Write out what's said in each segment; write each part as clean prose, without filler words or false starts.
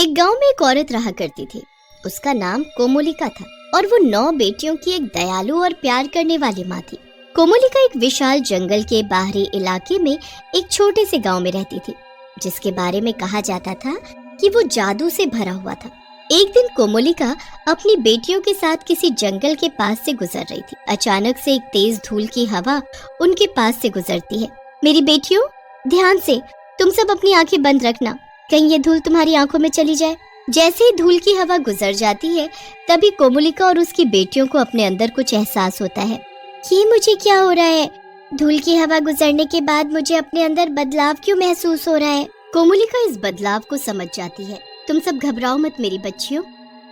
एक गांव में एक औरत रहा करती थी। उसका नाम कोमोलिका था और वो 9 बेटियों की एक दयालु और प्यार करने वाली माँ थी। कोमोलिका एक विशाल जंगल के बाहरी इलाके में एक छोटे से गांव में रहती थी, जिसके बारे में कहा जाता था कि वो जादू से भरा हुआ था। एक दिन कोमोलिका अपनी बेटियों के साथ किसी जंगल के पास से गुजर रही थी। अचानक से एक तेज धूल की हवा उनके पास से गुजरती है। मेरी बेटियों, ध्यान से, तुम सब अपनी आंखें बंद रखना, कहीं ये धूल तुम्हारी आंखों में चली जाए। जैसे ही धूल की हवा गुजर जाती है, तभी कोमोलिका और उसकी बेटियों को अपने अंदर कुछ एहसास होता है। ये मुझे क्या हो रहा है? धूल की हवा गुजरने के बाद मुझे अपने अंदर बदलाव क्यों महसूस हो रहा है? कोमोलिका इस बदलाव को समझ जाती है। तुम सब घबराओ मत मेरी बच्चियों,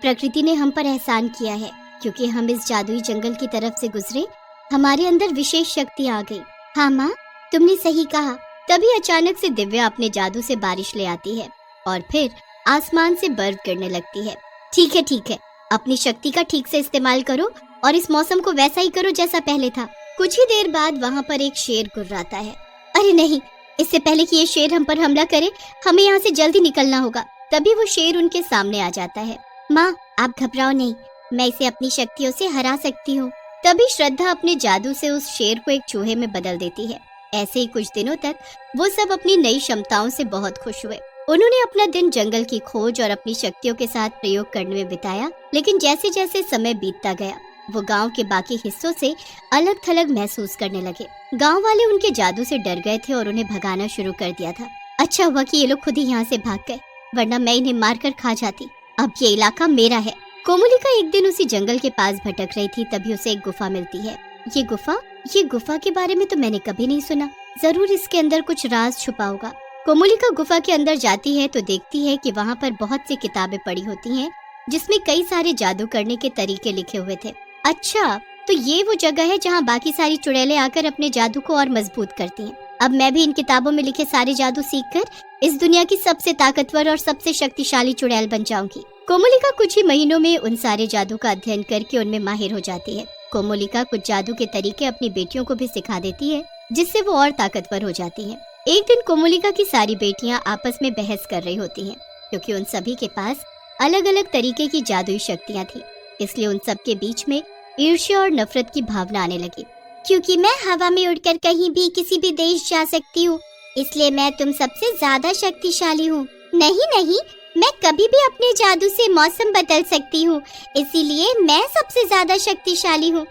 प्रकृति ने हम पर एहसान किया है। क्योंकि हम इस जादुई जंगल की तरफ से गुजरे, हमारे अंदर विशेष शक्ति आ गई। हाँ माँ, तुमने सही कहा। तभी अचानक से दिव्या अपने जादू से बारिश ले आती है और फिर आसमान से बर्फ गिरने लगती है। ठीक है, अपनी शक्ति का ठीक से इस्तेमाल करो और इस मौसम को वैसा ही करो जैसा पहले था। कुछ ही देर बाद वहाँ पर एक शेर गुर्राता है। अरे नहीं, इससे पहले कि ये शेर हम पर हमला करे, हमें यहाँ से जल्दी निकलना होगा। तभी वो शेर उनके सामने आ जाता है। माँ, आप घबराओ नहीं, मैं इसे अपनी शक्तियों से हरा सकती हूँ। तभी श्रद्धा अपने जादू से उस शेर को एक चूहे में बदल देती है। ऐसे ही कुछ दिनों तक वो सब अपनी नई क्षमताओं से बहुत खुश हुए। उन्होंने अपना दिन जंगल की खोज और अपनी शक्तियों के साथ प्रयोग करने में बिताया। लेकिन जैसे जैसे समय बीतता गया, वो गांव के बाकी हिस्सों से अलग थलग महसूस करने लगे। गांव वाले उनके जादू से डर गए थे और उन्हें भगाना शुरू कर दिया था। अच्छा हुआ कि ये लोग खुद ही यहाँ से भाग गए, वरना मैं इन्हें मारकर खा जाती। अब ये इलाका मेरा है। कोमोलिका एक दिन उसी जंगल के पास भटक रही थी, तभी उसे एक गुफा मिलती है। ये गुफा के बारे में तो मैंने कभी नहीं सुना। जरूर इसके अंदर कुछ राज छुपा होगा। कोमोलिका गुफा के अंदर जाती है तो देखती है कि वहाँ पर बहुत सी किताबें पड़ी होती हैं, जिसमें कई सारे जादू करने के तरीके लिखे हुए थे। अच्छा, तो ये वो जगह है जहाँ बाकी सारी चुड़ैलें आकर अपने जादू को और मजबूत करती हैं। अब मैं भी इन किताबों में लिखे सारे जादू सीखकर इस दुनिया की सबसे ताकतवर और सबसे शक्तिशाली चुड़ैल बन जाऊंगी। कोमोलिका कुछ ही महीनों में उन सारे जादू का अध्ययन करके उनमें माहिर हो जाती है। कोमोलिका कुछ जादू के तरीके अपनी बेटियों को भी सिखा देती है, जिससे वो और ताकतवर हो जाती हैं। एक दिन कोमोलिका की सारी बेटियां आपस में बहस कर रही होती हैं, क्योंकि उन सभी के पास अलग अलग तरीके की जादुई शक्तियां थी। इसलिए उन सब के बीच में ईर्ष्या और नफरत की भावना आने लगी। क्योंकि मैं हवा में उड़कर कहीं भी किसी भी देश जा सकती हूँ, इसलिए मैं तुम सबसे ज्यादा शक्तिशाली हूँ। नहीं, मैं कभी भी अपने जादू से मौसम बदल सकती हूँ, इसीलिए मैं सबसे ज्यादा शक्तिशाली हूँ।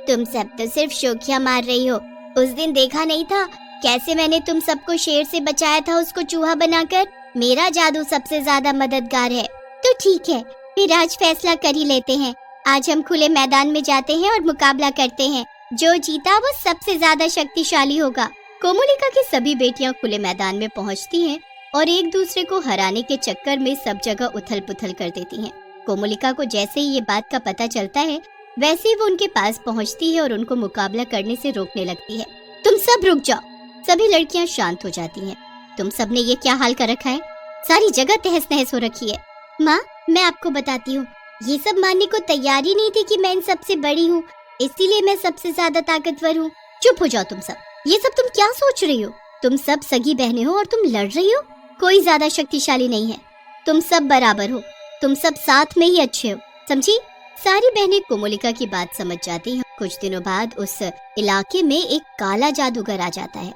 तुम सब तो सिर्फ शोखियाँ मार रही हो। उस दिन देखा नहीं था कैसे मैंने तुम सबको शेर से बचाया था, उसको चूहा बनाकर। मेरा जादू सबसे ज्यादा मददगार है। तो ठीक है, फिर आज फैसला कर ही लेते हैं। आज हम खुले मैदान में जाते हैं और मुकाबला करते हैं। जो जीता वो सबसे ज्यादा शक्तिशाली होगा। कोमोलिका की सभी बेटियां खुले मैदान में पहुंचती हैं और एक दूसरे को हराने के चक्कर में सब जगह उथल पुथल कर देती हैं। कोमोलिका को जैसे ही ये बात का पता चलता है, वैसे ही वो उनके पास पहुंचती है और उनको मुकाबला करने से रोकने लगती है। तुम सब रुक जाओ। सभी लड़कियां शांत हो जाती हैं। तुम सब ने ये क्या हाल कर रखा है? सारी जगह तहस नहस हो रखी है। माँ, मैं आपको बताती हूँ, ये सब मानने को तैयार ही नहीं थी कि मैं इन सबसे बड़ी हूँ, इसीलिए मैं सबसे ज्यादा ताकतवर हूँ। चुप हो जाओ तुम सब। ये सब तुम क्या सोच रही हो? तुम सब सगी बहनें हो और तुम लड़ रही हो। कोई ज्यादा शक्तिशाली नहीं है, तुम सब बराबर हो। तुम सब साथ में ही अच्छे हो, समझी? सारी बहनें कोमोलिका की बात समझ जाती हैं। कुछ दिनों बाद उस इलाके में एक काला जादूगर आ जाता है।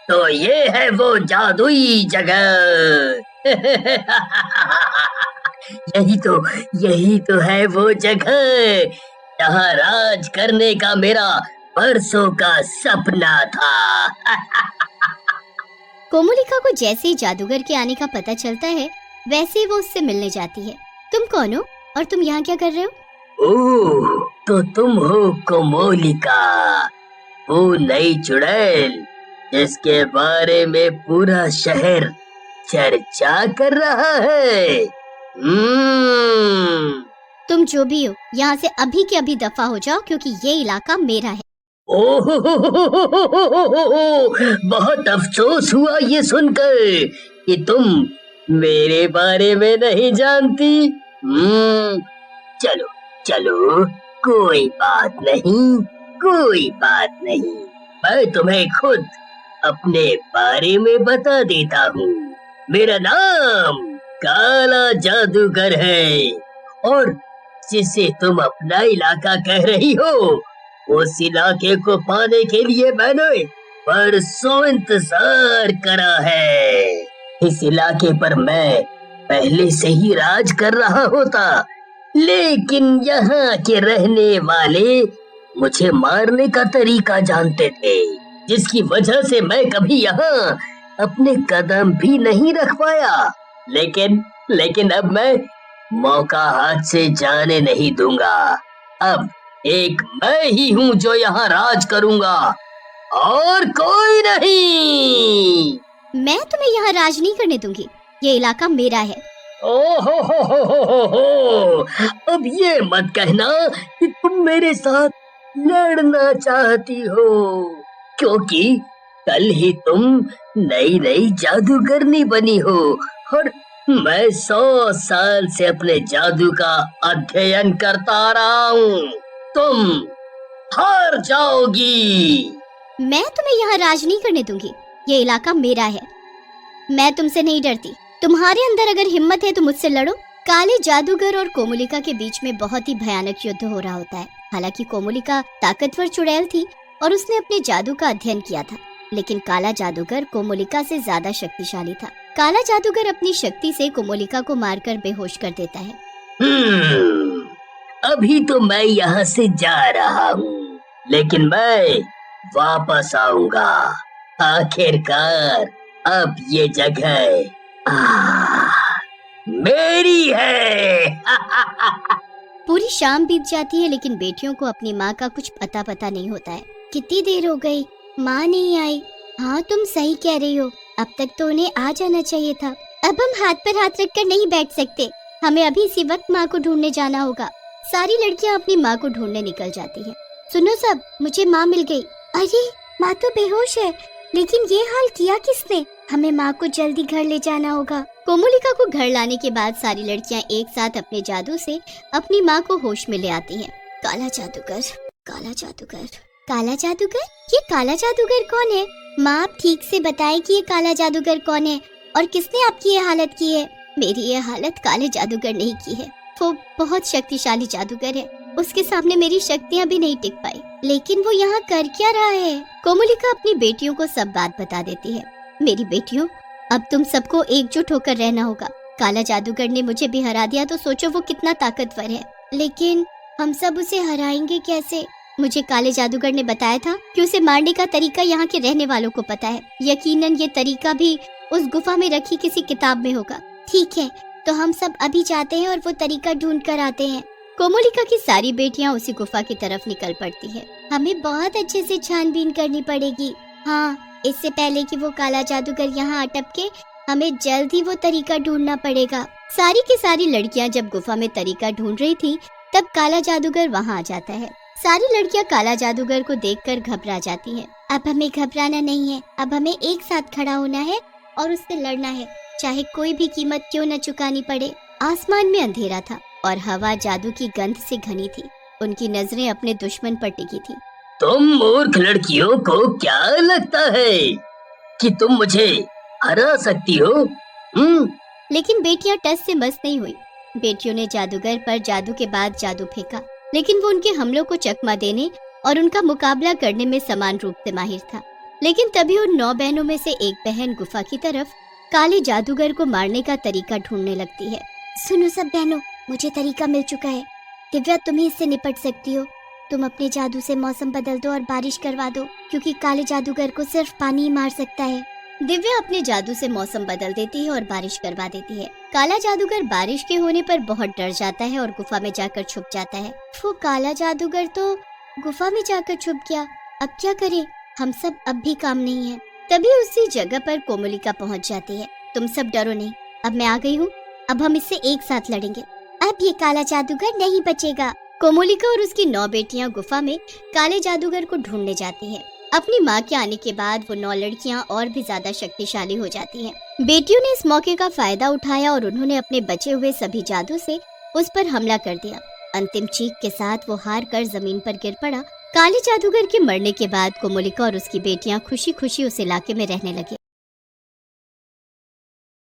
तो ये है वो जादुई जगह। यही तो है वो जगह जहाँ राज करने का मेरा बरसों का सपना था। कोमोलिका को जैसे ही जादूगर के आने का पता चलता है, वैसे ही वो उससे मिलने जाती है। तुम कौन हो और तुम यहाँ क्या कर रहे हो? ओह, तो तुम हो कोमोलिका, वो नई चुड़ैल जिसके बारे में पूरा शहर चर्चा कर रहा है। तुम जो भी हो, यहाँ से अभी के अभी दफा हो जाओ, क्योंकि ये इलाका मेरा है। ओह, बहुत अफसोस हुआ ये सुनकर कि तुम मेरे बारे में नहीं जानती। चलो, कोई बात नहीं, मैं तुम्हें खुद अपने बारे में बता देता हूँ। मेरा नाम काला जादूगर है और जिसे तुम अपना इलाका कह रही हो, उस इलाके को पाने के लिए मैंने बरसों इंतजार करा है। इस इलाके पर मैं पहले से ही राज कर रहा होता, लेकिन यहाँ के रहने वाले मुझे मारने का तरीका जानते थे, जिसकी वजह से मैं कभी यहाँ अपने कदम भी नहीं रख पाया। लेकिन अब मैं मौका हाथ से जाने नहीं दूंगा। अब एक मैं ही हूँ जो यहाँ राज करूंगा और कोई नहीं। मैं तुम्हें यहाँ राज नहीं करने दूंगी, ये इलाका मेरा है। ओहो हो। अब ये मत कहना कि तुम मेरे साथ लड़ना चाहती हो, क्योंकि कल ही तुम नई जादूगरनी बनी हो और मैं 100 साल से अपने जादू का अध्ययन करता आ रहा हूँ। तुम हार जाओगी। मैं तुम्हें यहाँ राज नहीं करने दूंगी, ये इलाका मेरा है। मैं तुमसे नहीं डरती, तुम्हारे अंदर अगर हिम्मत है तो मुझसे लड़ो। काले जादूगर और कोमोलिका के बीच में बहुत ही भयानक युद्ध हो रहा होता है। हालांकि कोमोलिका ताकतवर चुड़ैल थी और उसने अपने जादू का अध्ययन किया था, लेकिन काला जादूगर कोमोलिका से ज्यादा शक्तिशाली था। काला जादूगर अपनी शक्ति से कोमोलिका को मारकर बेहोश कर देता है। अभी तो मैं यहाँ से जा रहा हूँ, लेकिन मैं वापस आऊंगा। आखिरकार अब ये जगह मेरी है। पूरी शाम बीत जाती है, लेकिन बेटियों को अपनी माँ का कुछ पता नहीं होता है। कितनी देर हो गई, माँ नहीं आई। हाँ, तुम सही कह रही हो, अब तक तो उन्हें आ जाना चाहिए था। अब हम हाथ पर हाथ रखकर नहीं बैठ सकते, हमें अभी इसी वक्त माँ को ढूंढने जाना होगा। सारी लड़कियाँ अपनी माँ को ढूंढने निकल जाती हैं। सुनो सब, मुझे माँ मिल गई। अरे, माँ तो बेहोश है, लेकिन ये हाल किया किसने? हमें माँ को जल्दी घर ले जाना होगा। कोमोलिका को घर लाने के बाद सारी लड़कियाँ एक साथ अपने जादू से अपनी माँ को होश में ले आती हैं। काला जादूगर, काला जादूगर, काला जादूगर, ये काला जादूगर कौन है? माँ, आप ठीक से बताएं कि ये काला जादूगर कौन है और किसने आपकी ये हालत की है? मेरी ये हालत काले जादूगर ने ही की है। वो बहुत शक्तिशाली जादूगर है, उसके सामने मेरी शक्तियाँ भी नहीं टिक पाई। लेकिन वो यहाँ कर क्या रहा है? कोमोलिका अपनी बेटियों को सब बात बता देती है। मेरी बेटियों, अब तुम सबको एकजुट होकर रहना होगा। काला जादूगर ने मुझे भी हरा दिया, तो सोचो वो कितना ताकतवर है। लेकिन हम सब उसे हराएंगे कैसे? मुझे काले जादूगर ने बताया था कि उसे मारने का तरीका यहाँ के रहने वालों को पता है। यकीनन ये तरीका भी उस गुफा में रखी किसी किताब में होगा। ठीक है, तो हम सब अभी जाते हैं और वो तरीका ढूंढ कर आते हैं। कोमोलिका की सारी बेटियां उसी गुफा की तरफ निकल पड़ती है। हमें बहुत अच्छे से छानबीन करनी पड़ेगी। हाँ, इससे पहले कि वो काला जादूगर यहाँ अटक के, हमें जल्द ही वो तरीका ढूंढना पड़ेगा। सारी की सारी लड़कियां जब गुफा में तरीका ढूंढ रही थी, तब काला जादूगर वहाँ आ जाता है। सारी लड़कियां काला जादूगर को देखकर घबरा जाती हैं। अब हमें घबराना नहीं है, अब हमें एक साथ खड़ा होना है और उससे लड़ना है, चाहे कोई भी कीमत क्यों न चुकानी पड़े। आसमान में अंधेरा था और हवा जादू की गंध से घनी थी। उनकी नजरें अपने दुश्मन पर टिकी थी। तुम मूर्ख लड़कियों को क्या लगता है कि तुम मुझे हरा सकती हो? लेकिन बेटियां टस से मस नहीं हुई। बेटियों ने जादूगर पर जादू के बाद जादू फेंका, लेकिन वो उनके हमलों को चकमा देने और उनका मुकाबला करने में समान रूप से माहिर था। लेकिन तभी उन 9 बहनों में से एक बहन गुफा की तरफ काले जादूगर को मारने का तरीका ढूंढने लगती है। सुनो सब बहनों, मुझे तरीका मिल चुका है। दिव्या, तुम ही इससे निपट सकती हो। तुम अपने जादू से मौसम बदल दो और बारिश करवा दो, क्योंकि काले जादूगर को सिर्फ पानी ही मार सकता है। दिव्या अपने जादू से मौसम बदल देती है और बारिश करवा देती है। काला जादूगर बारिश के होने पर बहुत डर जाता है और गुफा में जाकर छुप जाता है। वो काला जादूगर तो गुफा में जाकर छुप गया, अब क्या करें? हम सब अब भी काम नहीं है। तभी उसी जगह पर कोमोलिका पहुंच जाती है। तुम सब डरो नहीं, अब मैं आ गई हूँ, अब हम इससे एक साथ लड़ेंगे। अब ये काला जादूगर नहीं बचेगा। कोमोलिका और उसकी 9 बेटियां गुफा में काले जादूगर को ढूंढने जाती हैं। अपनी माँ के आने के बाद वो 9 लड़कियां और भी ज्यादा शक्तिशाली हो जाती हैं। बेटियों ने इस मौके का फायदा उठाया और उन्होंने अपने बचे हुए सभी जादू से उस पर हमला कर दिया। अंतिम चीख के साथ वो हार कर जमीन पर गिर पड़ा काले जादूगर के मरने के बाद कोमोलिका और उसकी बेटियां खुशी खुशी उस इलाके में रहने लगे।